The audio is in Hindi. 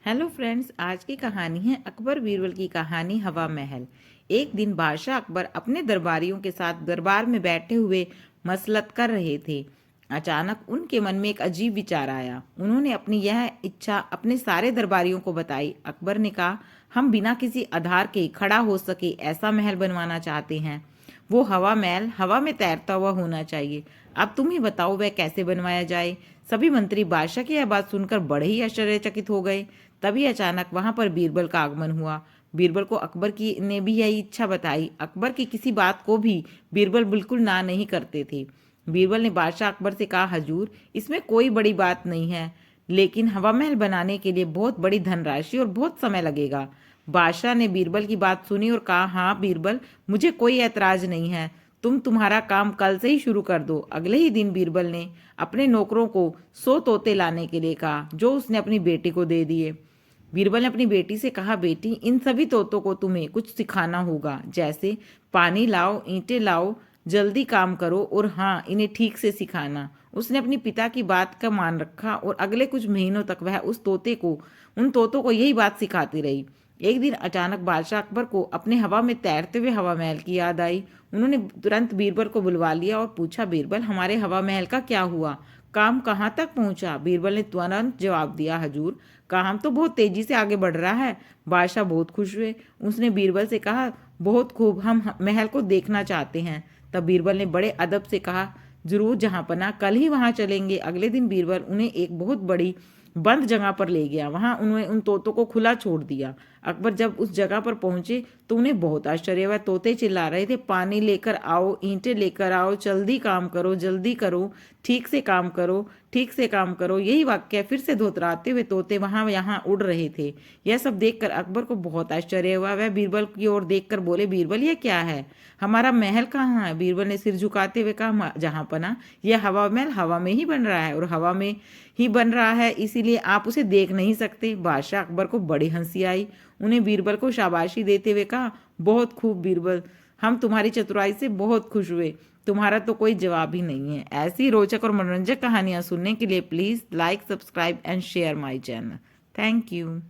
हेलो फ्रेंड्स, आज की कहानी है अकबर बीरबल की कहानी हवा महल। एक दिन बादशाह अकबर अपने दरबारियों के साथ दरबार में बैठे हुए मसलत कर रहे थे। अचानक उनके मन में एक अजीब विचार आया। उन्होंने अपनी यह इच्छा अपने सारे दरबारियों को बताई। अकबर ने कहा, हम बिना किसी आधार के खड़ा हो सके ऐसा महल बनवाना चाहते हैं। वो हवा महल हवा में तैरता हुआ होना चाहिए। अब तुम ही बताओ वह कैसे बनवाया जाए। सभी मंत्री बादशाह की यह बात सुनकर बड़े ही आश्चर्यचकित हो गए। तभी अचानक वहां पर बीरबल का आगमन हुआ। बीरबल को अकबर की ने भी यही इच्छा बताई। अकबर की किसी बात को भी बीरबल बिल्कुल ना नहीं करते थे। बीरबल ने बादशाह अकबर से कहा, हजूर, इसमें कोई बड़ी बात नहीं है, लेकिन हवा महल बनाने के लिए बहुत बड़ी धनराशि और बहुत समय लगेगा। बादशाह ने बीरबल की बात सुनी और कहा, हाँ बीरबल, मुझे कोई ऐतराज नहीं है। तुम तुम्हारा काम कल से ही शुरू कर दो। अगले ही दिन बीरबल ने अपने नौकरों को 100 तोते लाने के लिए कहा, जो उसने अपनी बेटी को दे दिए। बीरबल ने अपनी बेटी से कहा, बेटी, इन सभी तोतों को तुम्हें कुछ सिखाना होगा, जैसे पानी लाओ, ईंटें लाओ, जल्दी काम करो और हाँ, इन्हें ठीक से सिखाना। उसने अपनी पिता की बात का मान रखा और अगले कुछ महीनों तक वह उन तोतों को यही बात सिखाती रही। एक दिन अचानक बादशाह अकबर को अपने हवा में तैरते हुए हवा महल की याद आई। उन्होंने तुरंत बीरबल को बुलवा लिया और पूछा, बीरबल, हमारे हवा महल का क्या हुआ? काम कहाँ तक पहुंचा? बीरबल ने तुरंत जवाब दिया, हजूर, काम तो बहुत तेजी से आगे बढ़ रहा है। बादशाह बहुत खुश हुए। उसने बीरबल से कहा, बहुत खूब, हम महल को देखना चाहते हैं। तब बीरबल ने बड़े अदब से कहा, जरूर जहांपना, कल ही वहां चलेंगे। अगले दिन बीरबल उन्हें एक बहुत बड़ी बंद जगह पर ले गया। वहां उन्होंने उन तोतों को खुला छोड़ दिया। अकबर जब उस जगह पर पहुंचे तो उन्हें बहुत आश्चर्य हुआ। तोते चिल्ला रहे थे, पानी लेकर आओ, ईंटें लेकर आओ, जल्दी काम करो, जल्दी करो, ठीक से काम करो, ठीक से काम करो। यही वाक्य फिर से दोहराते हुए तोते वहां यहाँ उड़ रहे थे। यह सब देखकर अकबर को बहुत आश्चर्य हुआ। वह बीरबल की ओर देखकर बोले, बीरबल, यह क्या है? हमारा महल कहाँ है? बीरबल ने सिर झुकाते हुए कहा, जहांपना, यह हवा महल हवा में ही बन रहा है और हवा में ही बन रहा है, इसीलिए आप उसे देख नहीं सकते। बादशाह अकबर को बड़ी हंसी आई। उन्हें बीरबल को शाबाशी देते हुए कहा, बहुत खूब बीरबल, हम तुम्हारी चतुराई से बहुत खुश हुए। तुम्हारा तो कोई जवाब ही नहीं है। ऐसी रोचक और मनोरंजक कहानियां सुनने के लिए please like, subscribe and share my channel. Thank you.